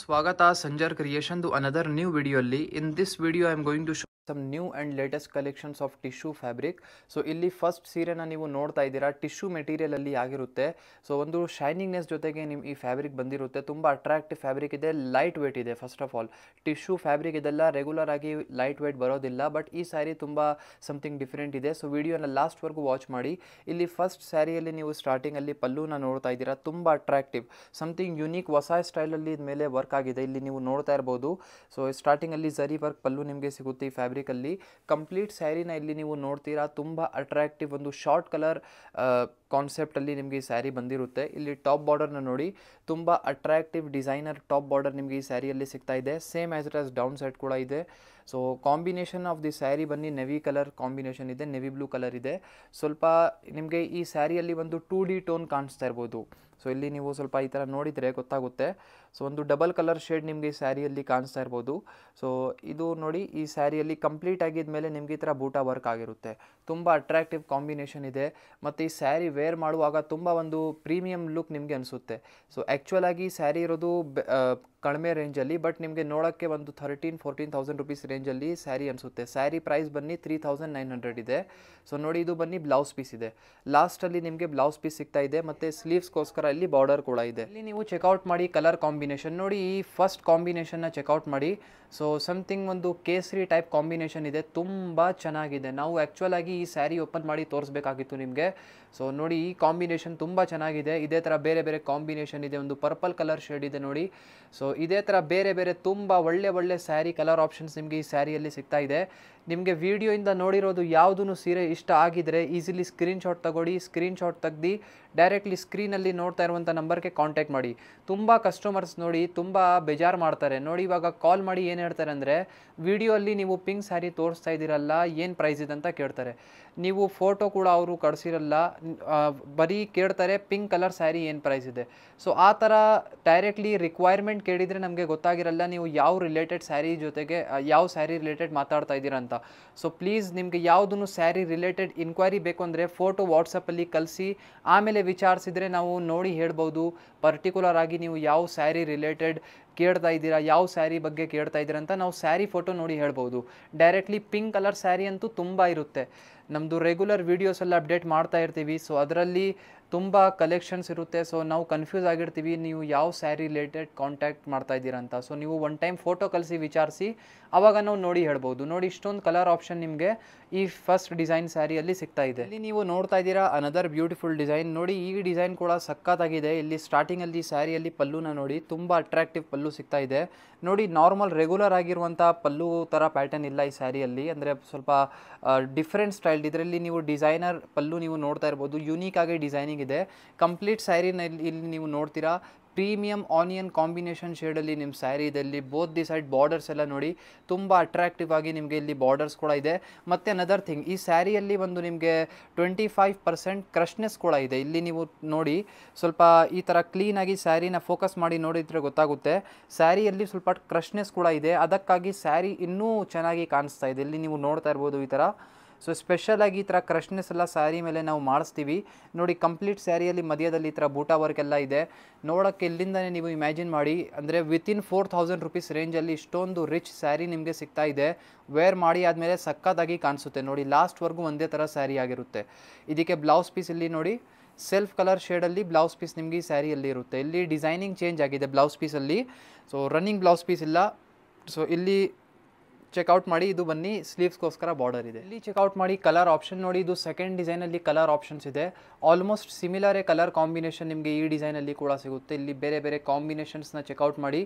ಸ್ವಾಗತ Sanjar creation another new video ಅಲ್ಲಿ. In this video I am going to show some new and latest collections of tissue fabric. So ಇಲ್ಲಿ first ಸೀರೆನ ನೀವು ನೋಡ್ತಾ ಇದ್ದೀರಾ, tissue ಮೆಟೀರಿಯಲಲ್ಲಿ ಆಗಿರುತ್ತೆ. ಸೊ ಒಂದು ಶೈನಿಂಗ್ನೆಸ್ ಜೊತೆಗೆ ನಿಮ್ಮ ಈ ಫ್ಯಾಬ್ರಿಕ್ ಬಂದಿರುತ್ತೆ. ತುಂಬ ಅಟ್ರಾಕ್ಟಿವ್ ಫ್ಯಾಬ್ರಿಕ್ ಇದೆ, ಲೈಟ್ ವೇಟ್ ಇದೆ. First of all tissue fabric ಇದೆಲ್ಲ ರೆಗ್ಯುಲರ್ ಆಗಿ ಲೈಟ್ ವೇಟ್ ಬರೋದಿಲ್ಲ, ಬಟ್ ಈ ಸ್ಯಾರಿ ತುಂಬ ಸಮಥಿಂಗ್ ಡಿಫ್ರೆಂಟ್ ಇದೆ. ಸೊ ವಿಡಿಯೋನ ಲಾಸ್ಟ್ವರೆಗೂ ವಾಚ್ ಮಾಡಿ. ಇಲ್ಲಿ ಫಸ್ಟ್ ಸ್ಯಾರಿಯಲ್ಲಿ ನೀವು ಸ್ಟಾರ್ಟಿಂಗಲ್ಲಿ ಪಲ್ಲುನ ನೋಡ್ತಾ ಇದ್ದೀರಾ, ತುಂಬ ಅಟ್ರಾಕ್ಟಿವ್ ಸಮಥಿಂಗ್ ಯುನೀಕ್ ಹೊಸ ಸ್ಟೈಲಲ್ಲಿ ಮೇಲೆ ವರ್ಕ್ ಆಗಿದೆ. ಇಲ್ಲಿ ನೀವು ನೋಡ್ತಾ ಇರ್ಬೋದು. ಸೊ ಸ್ಟಾರ್ಟಿಂಗಲ್ಲಿ ಝರಿ ವರ್ಕ್ ಪಲ್ಲು ನಿಮಗೆ ಸಿಗುತ್ತೆ ಈ ಫ್ಯಾಬ್ರಿಕಲ್ಲಿ. ಕಂಪ್ಲೀಟ್ ಸ್ಯಾರಿನ ಇಲ್ಲಿ ನೀವು ನೋಡ್ತೀರಾ, ತುಂಬ ಅಟ್ರಾಕ್ಟಿವ್ ಒಂದು ಶಾರ್ಟ್ ಕಲರ್ ಕಾನ್ಸೆಪ್ಟಲ್ಲಿ ನಿಮಗೆ ಈ ಸ್ಯಾರಿ ಬಂದಿರುತ್ತೆ. ಇಲ್ಲಿ ಟಾಪ್ ಬಾರ್ಡರ್ನ ನೋಡಿ, ತುಂಬ ಅಟ್ರಾಕ್ಟಿವ್ ಡಿಸೈನರ್ ಟಾಪ್ ಬಾರ್ಡರ್ ನಿಮಗೆ ಈ ಸ್ಯಾರಿಯಲ್ಲಿ ಸಿಗ್ತಾ ಇದೆ. Same as it as down side ಕೂಡ ಇದೆ. So combination of the sari ಬನ್ನಿ ನೆವಿ ಕಲರ್ ಕಾಂಬಿನೇಷನ್ ಇದೆ, ನೆವಿ ಬ್ಲೂ ಕಲರ್ ಇದೆ. ಸ್ವಲ್ಪ ನಿಮಗೆ ಈ ಸ್ಯಾರಿಯಲ್ಲಿ ಒಂದು 2D ಟೋನ್ ಕಾಣಿಸ್ತಾ ಇರ್ಬೋದು. ಸೊ ಇಲ್ಲಿ ನೀವು ಸ್ವಲ್ಪ ಈ ಥರ ನೋಡಿದರೆ ಗೊತ್ತಾಗುತ್ತೆ. ಸೊ ಒಂದು ಡಬಲ್ ಕಲರ್ ಶೇಡ್ ನಿಮಗೆ ಈ ಸ್ಯಾರಿಯಲ್ಲಿ ಕಾಣಿಸ್ತಾ ಇರ್ಬೋದು. ಸೊ ಇದು ನೋಡಿ, ಈ ಸ್ಯಾರಿಯಲ್ಲಿ ಕಂಪ್ಲೀಟ್ ಆಗಿದ್ಮೇಲೆ ನಿಮಗೆ ಈ ಥರ ಬೂಟಾ ವರ್ಕ್ ಆಗಿರುತ್ತೆ. ತುಂಬ ಅಟ್ರಾಕ್ಟಿವ್ ಕಾಂಬಿನೇಷನ್ ಇದೆ. ಮತ್ತು ಈ ಸ್ಯಾರಿ ವೇರ್ ಮಾಡುವಾಗ ತುಂಬ ಒಂದು ಪ್ರೀಮಿಯಂ ಲುಕ್ ನಿಮಗೆ ಅನಿಸುತ್ತೆ. ಸೊ ಆ್ಯಕ್ಚುಲ್ ಆಗಿ ಸ್ಯಾರಿ ಇರೋದು ಕಡಿಮೆ ರೇಂಜಲ್ಲಿ, ಬಟ್ ನಿಮಗೆ ನೋಡೋಕ್ಕೆ ಒಂದು 13,000-14,000 ರುಪೀಸ್ ರೇಂಜಲ್ಲಿ ಸ್ಯಾರಿ ಅನಿಸುತ್ತೆ. ಸ್ಯಾರಿ ಪ್ರೈಸ್ ಬನ್ನಿ 3,900 ಇದೆ. ಸೊ ನೋಡಿ, ಇದು ಬನ್ನಿ ಬ್ಲೌಸ್ ಪೀಸ್ ಇದೆ. ಲಾಸ್ಟಲ್ಲಿ ನಿಮಗೆ ಬ್ಲೌಸ್ ಪೀಸ್ ಸಿಗ್ತಾ ಇದೆ, ಮತ್ತು ಸ್ಲೀವ್ಸ್ಗೋಸ್ಕರ ಇಲ್ಲಿ ಬಾರ್ಡರ್ ಕೂಡ ಇದೆ. ಇಲ್ಲಿ ನೀವು ಚೆಕ್ಔಟ್ ಮಾಡಿ ಕಲರ್ ಕಾಂಬಿನೇಷನ್ ನೋಡಿ, ಈ ಫಸ್ಟ್ ಕಾಂಬಿನೇಷನ್ನ ಚೆಕ್ಔಟ್ ಮಾಡಿ. ಸೊ ಸಮಥಿಂಗ್ ಒಂದು ಕೇಸರಿ ಟೈಪ್ ಕಾಂಬಿನೇಷನ್ ಇದೆ, ತುಂಬ ಚೆನ್ನಾಗಿದೆ. ನಾವು ಆ್ಯಕ್ಚುಲ್ ಆಗಿ ಈ ಸ್ಯಾರಿ ಓಪನ್ ಮಾಡಿ ತೋರಿಸ್ಬೇಕಾಗಿತ್ತು ನಿಮಗೆ. ಸೊ ನೋಡಿ, ಈ ಕಾಂಬಿನೇಷನ್ ತುಂಬ ಚೆನ್ನಾಗಿದೆ. ಇದೇ ಥರ ಬೇರೆ ಬೇರೆ ಕಾಂಬಿನೇಷನ್ ಇದೆ. ಒಂದು ಪರ್ಪಲ್ ಕಲರ್ ಶೇಡ್ ಇದೆ ನೋಡಿ. ಸೊ ಇದೇ ಥರ ಬೇರೆ ಬೇರೆ ತುಂಬ ಒಳ್ಳೆ ಸ್ಯಾರಿ ಕಲರ್ ಆಪ್ಷನ್ಸ್ ನಿಮಗೆ ಈ ಸ್ಯಾರಿಯಲ್ಲಿ ಸಿಗ್ತಾ ಇದೆ. ನಿಮಗೆ ವಿಡಿಯೋಯಿಂದ ನೋಡಿರೋದು ಯಾವುದೂ ಸೀರೆ ಇಷ್ಟ ಆಗಿದ್ರೆ ಈಸಿಲಿ ಸ್ಕ್ರೀನ್ಶಾಟ್ ತಗೊಳ್ಳಿ. ಸ್ಕ್ರೀನ್ಶಾಟ್ ತೆಗ್ದು ಡೈರೆಕ್ಟ್ಲಿ ಸ್ಕ್ರೀನಲ್ಲಿ ನೋಡ್ತಾ ಇರುವಂಥ ನಂಬರ್ಗೆ ಕಾಂಟ್ಯಾಕ್ಟ್ ಮಾಡಿ. ತುಂಬ ಕಸ್ಟಮರ್ಸ್ ನೋಡಿ ತುಂಬ ಬೇಜಾರು ಮಾಡ್ತಾರೆ ನೋಡಿ. ಇವಾಗ ಕಾಲ್ ಮಾಡಿ ಏನು ಹೇಳ್ತಾರೆ ಅಂದರೆ, ವಿಡಿಯೋ ಅಲ್ಲಿ ನೀವು ಪಿಂಕ್ ಸ್ಯಾರಿ ತೋರಿಸ್ತಾ ಇದ್ದೀರಲ್ಲ, ಏನು ಪ್ರೈಸ್ ಇದೆ ಅಂತ ಕೇಳ್ತಾರೆ. ನೀವು ಫೋಟೋ ಕೂಡ ಅವರು ಕಳಿಸಿರಲ್ಲ, ಬರೀ ಕೇಳ್ತಾರೆ ಪಿಂಕ್ ಕಲರ್ ಸ್ಯಾರಿ ಏನು ಪ್ರೈಸ್ ಇದೆ. ಸೊ ಆ ಥರ ಡೈರೆಕ್ಟ್ಲಿ ರಿಕ್ವೈರ್ಮೆಂಟ್ ಕೇಳಿದರೆ ನಮಗೆ ಗೊತ್ತಾಗಿರಲ್ಲ ನೀವು ಯಾವ ರಿಲೇಟೆಡ್ ಸ್ಯಾರಿ ಜೊತೆಗೆ ಯಾವ ಸ್ಯಾರಿ ರಿಲೇಟೆಡ್ ಮಾತಾಡ್ತಾ ಇದ್ದೀರಾ ಅಂತ. ಸೊ ಪ್ಲೀಸ್, ನಿಮಗೆ ಯಾವುದೂ ಸ್ಯಾರಿ ರಿಲೇಟೆಡ್ ಇನ್ಕ್ವೈರಿ ಬೇಕು ಅಂದರೆ ಫೋಟೋ ವಾಟ್ಸಪ್ಪಲ್ಲಿ ಕಳಿಸಿ, ಆಮೇಲೆ ವಿಚಾರಿಸಿದರೆ ನಾವು ನೋಡಿ ಹೇಳ್ಬೋದು ಪರ್ಟಿಕ್ಯುಲರ್ ಆಗಿ ನೀವು ಯಾವ ಸ್ಯಾರಿ ರಿಲೇಟೆಡ್ ಕೇಳ್ತಾ ಇದ್ದೀರಾ, ಯಾವ ಸ್ಯಾರಿ ಬಗ್ಗೆ ಕೇಳ್ತಾ ಇದ್ದೀರಾ ಅಂತ ನಾವು ಸ್ಯಾರಿ ಫೋಟೋ ನೋಡಿ ಹೇಳ್ಬೋದು. ಡೈರೆಕ್ಟ್ಲಿ ಪಿಂಕ್ ಕಲರ್ ಸ್ಯಾರಿ ಅಂತೂ ತುಂಬ ಇರುತ್ತೆ. ನಮ್ಮದು ರೆಗ್ಯುಲರ್ ವೀಡಿಯೋಸ್ ಎಲ್ಲ ಅಪ್ಡೇಟ್ ಮಾಡ್ತಾ ಇರ್ತೀವಿ. ಸೊ ಅದರಲ್ಲಿ ತುಂಬ ಕಲೆಕ್ಷನ್ಸ್ ಇರುತ್ತೆ. ಸೊ ನಾವು ಕನ್ಫ್ಯೂಸ್ ಆಗಿರ್ತೀವಿ ನೀವು ಯಾವ ಸ್ಯಾರಿ ರಿಲೇಟೆಡ್ ಕಾಂಟ್ಯಾಕ್ಟ್ ಮಾಡ್ತಾ ಇದ್ದೀರಾ ಅಂತ. ಸೊ ನೀವು ಒನ್ ಟೈಮ್ ಫೋಟೋ ಕಳಿಸಿ ವಿಚಾರಿಸಿ, ಆವಾಗ ನಾವು ನೋಡಿ ಹೇಳ್ಬೋದು. ನೋಡಿ, ಇಷ್ಟೊಂದು ಕಲರ್ ಆಪ್ಷನ್ ನಿಮಗೆ ಈ ಫಸ್ಟ್ ಡಿಸೈನ್ ಸ್ಯಾರಿಯಲ್ಲಿ ಸಿಗ್ತಾ ಇದೆ. ಇಲ್ಲಿ ನೀವು ನೋಡ್ತಾ ಇದ್ದೀರಾ ಅನದರ್ ಬ್ಯೂಟಿಫುಲ್ ಡಿಸೈನ್ ನೋಡಿ. ಈ ಡಿಸೈನ್ ಕೂಡ ಸಖತ್ತಾಗಿದೆ. ಇಲ್ಲಿ ಸ್ಟಾರ್ಟಿಂಗಲ್ಲಿ ಸ್ಯಾರಿಯಲ್ಲಿ ಪಲ್ಲುನ ನೋಡಿ, ತುಂಬ ಅಟ್ರಾಕ್ಟಿವ್ ಪಲ್ಲು ಸಿಗ್ತಾ ಇದೆ ನೋಡಿ. ನಾರ್ಮಲ್ ರೆಗ್ಯುಲರ್ ಆಗಿರುವಂಥ ಪಲ್ಲು ಥರ ಪ್ಯಾಟರ್ನ್ ಇಲ್ಲ ಈ ಸ್ಯಾರಿಯಲ್ಲಿ, ಅಂದರೆ ಸ್ವಲ್ಪ ಡಿಫ್ರೆಂಟ್ ಸ್ಟೈಲ್. ಇದರಲ್ಲಿ ನೀವು ಡಿಸೈನರ್ ಪಲ್ಲು ನೀವು ನೋಡ್ತಾ ಇರ್ಬೋದು, ಯುನೀಕ್ ಆಗಿ ಡಿಸೈನಿಂಗ್ ಇದೆ. ಕಂಪ್ಲೀಟ್ ಸ್ಯಾರಿನ ಇಲ್ಲಿ ನೀವು ನೋಡ್ತೀರಾ, ಪ್ರೀಮಿಯಂ ಆನಿಯನ್ ಕಾಂಬಿನೇಷನ್ ಶೇಡಲ್ಲಿ ನಿಮ್ಮ ಸ್ಯಾರಿ ಇದೆ. ಇಲ್ಲಿ ಬೋತ್ ದಿ ಸೈಡ್ ಬಾರ್ಡರ್ಸ್ ಎಲ್ಲ ನೋಡಿ, ತುಂಬ ಅಟ್ರಾಕ್ಟಿವ್ ಆಗಿ ನಿಮಗೆ ಇಲ್ಲಿ ಬಾರ್ಡರ್ಸ್ ಕೂಡ ಇದೆ. ಮತ್ತು ಅನದರ್ ಥಿಂಗ್, ಈ ಸ್ಯಾರಿಯಲ್ಲಿ ಒಂದು ನಿಮಗೆ 25% ಕ್ರಶ್ನೆಸ್ ಕೂಡ ಇದೆ. ಇಲ್ಲಿ ನೀವು ನೋಡಿ, ಸ್ವಲ್ಪ ಈ ಥರ ಕ್ಲೀನಾಗಿ ಸ್ಯಾರಿನ ಫೋಕಸ್ ಮಾಡಿ ನೋಡಿದರೆ ಗೊತ್ತಾಗುತ್ತೆ. ಸ್ಯಾರಿಯಲ್ಲಿ ಸ್ವಲ್ಪ ಕ್ರಶ್ನೆಸ್ ಕೂಡ ಇದೆ, ಅದಕ್ಕಾಗಿ ಸ್ಯಾರಿ ಇನ್ನೂ ಚೆನ್ನಾಗಿ ಕಾಣಿಸ್ತಾ ಇದೆ. ಇಲ್ಲಿ ನೀವು ನೋಡ್ತಾ ಇರ್ಬೋದು ಈ ಥರ. ಸೊ ಸ್ಪೆಷಲಾಗಿ ಈ ಥರ ಕ್ರಶ್ನೆಸ್ ಎಲ್ಲ ಸ್ಯಾರಿ ಮೇಲೆ ನಾವು ಮಾಡಿಸ್ತೀವಿ ನೋಡಿ. ಕಂಪ್ಲೀಟ್ ಸ್ಯಾರಿಯಲ್ಲಿ ಮಧ್ಯದಲ್ಲಿ ಈ ಥರ ಬೂಟಾ ವರ್ಕ್ ಎಲ್ಲ ಇದೆ. ನೋಡೋಕ್ಕೆ ಇಲ್ಲಿಂದನೇ ನೀವು ಇಮ್ಯಾಜಿನ್ ಮಾಡಿ, ಅಂದರೆ ವಿತಿನ್ 4,000 ರುಪೀಸ್ ರೇಂಜಲ್ಲಿ ಇಷ್ಟೊಂದು ರಿಚ್ ಸ್ಯಾರಿ ನಿಮಗೆ ಸಿಗ್ತಾ ಇದೆ. ವೇರ್ ಮಾಡಿ ಆದಮೇಲೆ ಸಕ್ಕತ್ತಾಗಿ ಕಾಣಿಸುತ್ತೆ ನೋಡಿ. ಲಾಸ್ಟ್ವರೆಗೂ ಒಂದೇ ಥರ ಸ್ಯಾರಿ ಆಗಿರುತ್ತೆ. ಇದಕ್ಕೆ ಬ್ಲೌಸ್ ಪೀಸ್ ಇಲ್ಲಿ ನೋಡಿ, ಸೆಲ್ಫ್ ಕಲರ್ ಶೇಡಲ್ಲಿ ಬ್ಲೌಸ್ ಪೀಸ್ ನಿಮಗೆ ಈ ಸ್ಯಾರಿಯಲ್ಲಿ ಇರುತ್ತೆ. ಇಲ್ಲಿ ಡಿಸೈನಿಂಗ್ ಚೇಂಜ್ ಆಗಿದೆ ಬ್ಲೌಸ್ ಪೀಸಲ್ಲಿ. ಸೊ ರನ್ನಿಂಗ್ ಬ್ಲೌಸ್ ಪೀಸ್ ಇಲ್ಲ. ಸೊ ಇಲ್ಲಿ ಚೆಕ್ಔಟ್ ಮಾಡಿ. ಇದು ಬನ್ನಿ ಸ್ಲೀವ್ಸ್ಗೋಸ್ಕರ ಬಾರ್ಡರ್ ಇದೆ. ಇಲ್ಲಿ ಚೆಕ್ಔಟ್ ಮಾಡಿ ಕಲರ್ ಆಪ್ಷನ್ ನೋಡಿ. ಇದು ಸೆಕೆಂಡ್ ಡಿಸೈನಲ್ಲಿ ಕಲರ್ ಆಪ್ಷನ್ಸ್ ಇದೆ. ಆಲ್ಮೋಸ್ಟ್ ಸಿಮಿಲರೇ ಕಲರ್ ಕಾಂಬಿನೇಷನ್ ನಿಮಗೆ ಈ ಡಿಸೈನಲ್ಲಿ ಕೂಡ ಸಿಗುತ್ತೆ. ಇಲ್ಲಿ ಬೇರೆ ಬೇರೆ ಕಾಂಬಿನೇಷನ್ಸ್ನ ಚೆಕ್ಔಟ್ ಮಾಡಿ.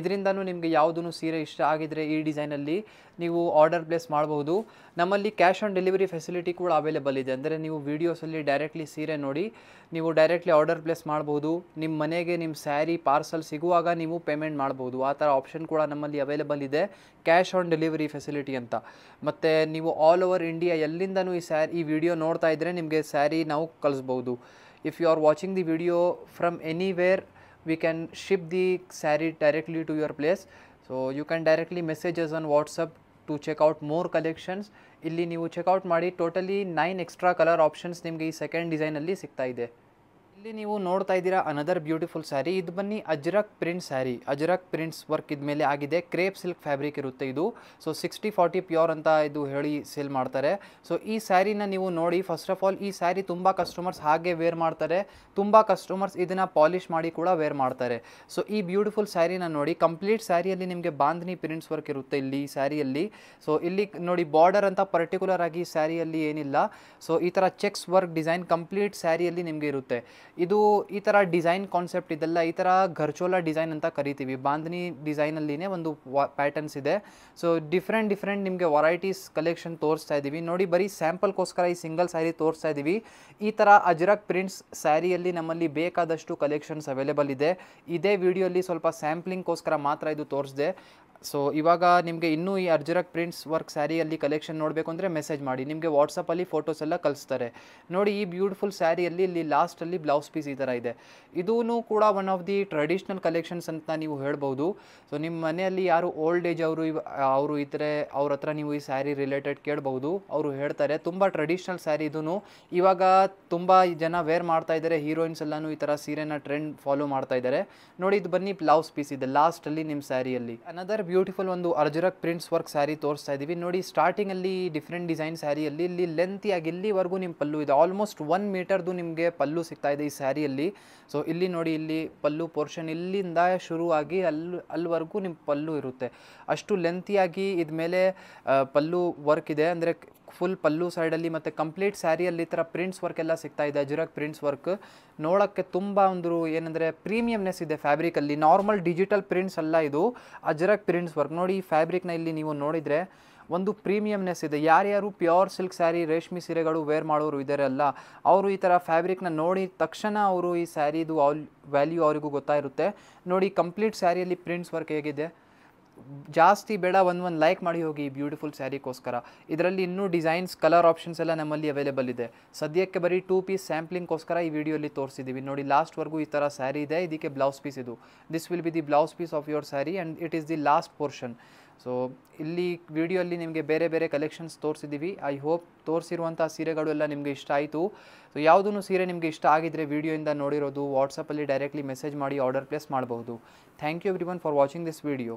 ಇದರಿಂದನೂ ನಿಮಗೆ ಯಾವುದೂ ಸೀರೆ ಇಷ್ಟ ಆಗಿದ್ರೆ ಈ ಡಿಸೈನಲ್ಲಿ ನೀವು ಆರ್ಡರ್ ಪ್ಲೇಸ್ ಮಾಡಬಹುದು. ನಮ್ಮಲ್ಲಿ ಕ್ಯಾಶ್ ಆನ್ ಡೆಲಿವರಿ ಫೆಸಿಲಿಟಿ ಕೂಡ ಅವೈಲೇಬಲ್ ಇದೆ. ಅಂದರೆ ನೀವು ವೀಡಿಯೋಸಲ್ಲಿ ಡೈರೆಕ್ಟ್ಲಿ ಸೀರೆ ನೋಡಿ ನೀವು ಡೈರೆಕ್ಟ್ಲಿ ಆರ್ಡರ್ ಪ್ಲೇಸ್ ಮಾಡ್ಬೋದು. ನಿಮ್ಮ ಮನೆಗೆ ನಿಮ್ಮ ಸ್ಯಾರಿ ಪಾರ್ಸಲ್ ಸಿಗುವಾಗ ನೀವು ಪೇಮೆಂಟ್ ಮಾಡ್ಬೋದು. ಆ ಥರ ಆಪ್ಷನ್ ಕೂಡ ನಮ್ಮಲ್ಲಿ ಅವೈಲೇಬಲ್ ಇದೆ, ಕ್ಯಾಶ್ ಆನ್ ಡೆಲಿವರಿ ಫೆಸಿಲಿಟಿ ಅಂತ. ಮತ್ತು ನೀವು ಆಲ್ ಓವರ್ ಇಂಡಿಯಾ ಎಲ್ಲಿಂದನೂ ಈ ವಿಡಿಯೋ ನೋಡ್ತಾ ಇದ್ದರೆ ನಿಮಗೆ ಸ್ಯಾರಿ ನಾವು ಕಳಿಸ್ಬೋದು. If you are watching the video from anywhere, we can ship the sari directly to your place. So you can directly messages on WhatsApp to check out more collections. ಇಲ್ಲಿ ನೀವು checkout ಮಾಡಿ. Totally 9 extra colour options ನಿಮಗೆ ಈ second ಡಿಸೈನಲ್ಲಿ ಸಿಗ್ತಾ ಇದೆ. ಇಲ್ಲಿ ನೀವು ನೋಡ್ತಾ ಇದ್ದೀರಾ ಅನದರ್ ಬ್ಯೂಟಿಫುಲ್ ಸ್ಯಾರಿ. ಇದು ಬನ್ನಿ Ajrak print sari. Ajrak prints work ಇದ್ಮೇಲೆ ಆಗಿದೆ. ಕ್ರೇಪ್ ಸಿಲ್ಕ್ ಫ್ಯಾಬ್ರಿಕ್ ಇರುತ್ತೆ ಇದು. ಸೊ 60-40 ಪ್ಯೂರ್ ಅಂತ ಇದು ಹೇಳಿ ಸೇಲ್ ಮಾಡ್ತಾರೆ. ಸೊ ಈ ಸ್ಯಾರಿನ ನೀವು ನೋಡಿ, ಫಸ್ಟ್ ಆಫ್ ಆಲ್ ಈ ಸ್ಯಾರಿ ತುಂಬ ಕಸ್ಟಮರ್ಸ್ ಹಾಗೆ ವೇರ್ ಮಾಡ್ತಾರೆ, ತುಂಬ ಕಸ್ಟಮರ್ಸ್ ಇದನ್ನು ಪಾಲಿಷ್ ಮಾಡಿ ಕೂಡ ವೇರ್ ಮಾಡ್ತಾರೆ. ಸೊ ಈ ಬ್ಯೂಟಿಫುಲ್ ಸ್ಯಾರಿನ ನೋಡಿ, ಕಂಪ್ಲೀಟ್ ಸ್ಯಾರಿಯಲ್ಲಿ ನಿಮಗೆ ಬಾಂಧನಿ ಪ್ರಿಂಟ್ಸ್ ವರ್ಕ್ ಇರುತ್ತೆ ಇಲ್ಲಿ ಈ ಸ್ಯಾರಿಯಲ್ಲಿ. ಸೊ ಇಲ್ಲಿ ನೋಡಿ ಬಾರ್ಡರ್ ಅಂತ ಪರ್ಟಿಕ್ಯುಲರ್ ಆಗಿ ಸ್ಯಾರಿಯಲ್ಲಿ ಏನಿಲ್ಲ. ಸೊ ಈ ಥರ ಚೆಕ್ಸ್ ವರ್ಕ್ ಡಿಸೈನ್ ಕಂಪ್ಲೀಟ್ ಸ್ಯಾರಿಯಲ್ಲಿ ನಿಮಗೆ ಇರುತ್ತೆ. ಇದು ಈ ಥರ ಡಿಸೈನ್ ಕಾನ್ಸೆಪ್ಟ್ ಇದೆಲ್ಲ ಈ ಥರ ಘರ್ಚೋಲ ಡಿಸೈನ್ ಅಂತ ಕರಿತೀವಿ. ಬಾಂಧನಿ ಡಿಸೈನಲ್ಲಿನೇ ಒಂದು ಪ್ಯಾಟರ್ನ್ಸ್ ಇದೆ. ಸೊ ಡಿಫ್ರೆಂಟ್ ನಿಮಗೆ ವೆರೈಟೀಸ್ ಕಲೆಕ್ಷನ್ ತೋರಿಸ್ತಾ ಇದ್ದೀವಿ ನೋಡಿ. ಬರೀ ಸ್ಯಾಂಪಲ್ಗೋಸ್ಕರ ಈ ಸಿಂಗಲ್ ಸ್ಯಾರಿ ತೋರಿಸ್ತಾ ಇದ್ದೀವಿ. ಈ ಥರ ಅಜ್ರಕ್ ಪ್ರಿಂಟ್ಸ್ ಸ್ಯಾರಿಯಲ್ಲಿ ನಮ್ಮಲ್ಲಿ ಬೇಕಾದಷ್ಟು ಕಲೆಕ್ಷನ್ಸ್ ಅವೈಲೇಬಲ್ ಇದೆ. ಇದೇ ವಿಡಿಯೋಲಿ ಸ್ವಲ್ಪ ಸ್ಯಾಂಪ್ಲಿಂಗ್ಗೋಸ್ಕರ ಮಾತ್ರ ಇದು ತೋರಿಸಿದೆ. ಸೊ ಇವಾಗ ನಿಮಗೆ ಇನ್ನೂ ಈ ಅಜ್ರಕ್ ಪ್ರಿಂಟ್ಸ್ ವರ್ಕ್ ಸ್ಯಾರಿಯಲ್ಲಿ ಕಲೆಕ್ಷನ್ ನೋಡಬೇಕು ಅಂದರೆ ಮೆಸೇಜ್ ಮಾಡಿ, ನಿಮಗೆ ವಾಟ್ಸಪ್ಪಲ್ಲಿ ಫೋಟೋಸ್ ಎಲ್ಲ ಕಳಿಸ್ತಾರೆ ನೋಡಿ. ಈ ಬ್ಯೂಟಿಫುಲ್ ಸ್ಯಾರಿಯಲ್ಲಿ ಇಲ್ಲಿ ಲಾಸ್ಟಲ್ಲಿ ಬ್ಲೌಸ್ ಪೀಸ್ ಈ ಥರ ಇದೆ. ಇದೂ ಕೂಡ one of the traditional collections ಅಂತ ನೀವು ಹೇಳ್ಬೋದು. ಸೊ ನಿಮ್ಮ ಮನೆಯಲ್ಲಿ ಯಾರು ಓಲ್ಡ್ ಏಜ್ ಅವರು ಇದ್ದರೆ ಅವ್ರ ಹತ್ರ ನೀವು ಈ ಸ್ಯಾರಿ ರಿಲೇಟೆಡ್ ಕೇಳ್ಬೋದು, ಅವರು ಹೇಳ್ತಾರೆ. ತುಂಬ ಟ್ರೆಡಿಷ್ನಲ್ ಸ್ಯಾರಿ ಇದೂ. ಇವಾಗ ತುಂಬ ಜನ ವೇರ್ ಮಾಡ್ತಾ ಇದ್ದಾರೆ, ಹೀರೋಯಿನ್ಸ್ ಎಲ್ಲನೂ ಈ ಥರ ಸೀರೆನ ಟ್ರೆಂಡ್ ಫಾಲೋ ಮಾಡ್ತಾ ಇದ್ದಾರೆ ನೋಡಿ. ಇದು ಬನ್ನಿ ಬ್ಲೌಸ್ ಪೀಸ್ ಇದೆ ಲಾಸ್ಟಲ್ಲಿ ನಿಮ್ಮ ಸ್ಯಾರಿಯಲ್ಲಿ. ಅನದರ್ ಬ್ಯೂಟಿಫುಲ್ ಒಂದು ಅಜ್ರಕ್ ಪ್ರಿಂಟ್ಸ್ ವರ್ಕ್ ಸ್ಯಾರಿ ತೋರಿಸ್ತಾ ಇದ್ದೀವಿ ನೋಡಿ. ಸ್ಟಾರ್ಟಿಂಗಲ್ಲಿ ಡಿಫ್ರೆಂಟ್ ಡಿಸೈನ್ ಸ್ಯಾರಿಯಲ್ಲಿ ಇಲ್ಲಿ ಲೆಂತಿಯಾಗಿ ಇಲ್ಲಿವರೆಗೂ ನಿಮ್ಮ ಪಲ್ಲು ಇದೆ. ಆಲ್ಮೋಸ್ಟ್ 1 ಮೀಟರ್ದು ನಿಮಗೆ ಪಲ್ಲು ಸಿಗ್ತಾ ಇದೆ ಈ ಸ್ಯಾರಿಯಲ್ಲಿ. ಸೊ ಇಲ್ಲಿ ನೋಡಿ, ಇಲ್ಲಿ ಪಲ್ಲು ಪೋರ್ಷನ್ ಇಲ್ಲಿಂದ ಶುರುವಾಗಿ ಅಲ್ಲಿವರೆಗೂ ನಿಮ್ಮ ಪಲ್ಲು ಇರುತ್ತೆ. ಅಷ್ಟು ಲೆಂತಿಯಾಗಿ ಇದ್ಮೇಲೆ ಪಲ್ಲು ವರ್ಕ್ ಇದೆ, ಅಂದರೆ ಫುಲ್ ಪಲ್ಲು ಸೈಡಲ್ಲಿ ಮತ್ತು ಕಂಪ್ಲೀಟ್ ಸ್ಯಾರಿಯಲ್ಲಿ ಈ ಥರ ಪ್ರಿಂಟ್ಸ್ ವರ್ಕ್ ಎಲ್ಲ ಸಿಗ್ತಾ ಇದೆ. ಅಜ್ರಕ್ ಪ್ರಿಂಟ್ಸ್ ವರ್ಕ್ ನೋಡೋಕ್ಕೆ ತುಂಬ ಒಂದು ಏನಂದರೆ ಪ್ರೀಮಿಯಮ್ನೆಸ್ ಇದೆ ಫ್ಯಾಬ್ರಿಕಲ್ಲಿ. ನಾರ್ಮಲ್ ಡಿಜಿಟಲ್ ಪ್ರಿಂಟ್ಸ್ ಅಲ್ಲ ಇದು, ಅಜ್ರಕ್ ಪ್ರಿಂಟ್ಸ್ ವರ್ಕ್ ನೋಡಿ. ಈ ಫ್ಯಾಬ್ರಿಕ್ನ ಇಲ್ಲಿ ನೀವು ನೋಡಿದರೆ ಒಂದು ಪ್ರೀಮಿಯಮ್ನೆಸ್ ಇದೆ. ಯಾರ್ಯಾರು ಪ್ಯೂರ್ ಸಿಲ್ಕ್ ಸ್ಯಾರಿ ರೇಷ್ಮೆ ಸೀರೆಗಳು ವೇರ್ ಮಾಡೋರು ಇದ್ದಾರಲ್ಲ, ಅವರು ಈ ಥರ ಫ್ಯಾಬ್ರಿಕ್ನ ನೋಡಿದ ತಕ್ಷಣ ಅವರು ಈ ಸ್ಯಾರಿದು ವ್ಯಾಲ್ಯೂ ಅವರಿಗೂ ಗೊತ್ತಾಗಿರುತ್ತೆ ನೋಡಿ. ಕಂಪ್ಲೀಟ್ ಸ್ಯಾರಿಯಲ್ಲಿ ಪ್ರಿಂಟ್ಸ್ ವರ್ಕ್ ಹೇಗಿದೆ, ಜಾಸ್ತಿ ಬೇಡ, ಒಂದು ಲೈಕ್ ಮಾಡಿ ಹೋಗಿ ಈ ಬ್ಯೂಟಿಫುಲ್ ಸ್ಯಾರಿಗೋಸ್ಕರ. ಇದರಲ್ಲಿ ಇನ್ನೂ ಡಿಸೈನ್ಸ್ ಕಲರ್ ಆಪ್ಷನ್ಸ್ ಎಲ್ಲ ನಮ್ಮಲ್ಲಿ ಅವೈಲೇಬಲ್ ಇದೆ. ಸದ್ಯಕ್ಕೆ ಬರೀ 2 ಪೀಸ್ ಸ್ಯಾಂಪ್ಲಿಂಗ್ಗೋಸ್ಕರ ಈ ವಿಡಿಯೋಲಿ ತೋರಿಸಿದ್ದೀವಿ ನೋಡಿ. ಲಾಸ್ಟ್ವರೆಗೂ ಈ ಥರ ಸ್ಯಾರಿ ಇದೆ, ಇದಕ್ಕೆ ಬ್ಲೌಸ್ ಪೀಸ್ ಇದು. This will be the blouse piece of your sari and it is the last portion. So ಇಲ್ಲಿ ವಿಡಿಯೋಲ್ಲಿ ನಿಮಗೆ ಬೇರೆ ಕಲೆಕ್ಷನ್ಸ್ ತೋರಿಸಿದ್ದೀವಿ. ಐ ಹೋಪ್ ತೋರಿಸಿರುವಂಥ ಸೀರೆಗಳು ಎಲ್ಲ ನಿಮಗೆ ಇಷ್ಟ ಆಯಿತು. ಸೊ ಯಾವುದೂ ಸೀರೆ ನಿಮಗೆ ಇಷ್ಟ ಆಗಿದ್ದರೆ ವಿಡಿಯೋಯಿಂದ ನೋಡಿರೋದು ವಾಟ್ಸಪ್ಪಲ್ಲಿ ಡೈರೆಕ್ಟ್ಲಿ ಮೆಸೇಜ್ ಮಾಡಿ ಆರ್ಡರ್ ಪ್ಲೇಸ್ ಮಾಡಬಹುದು. Thank you everyone for watching this video.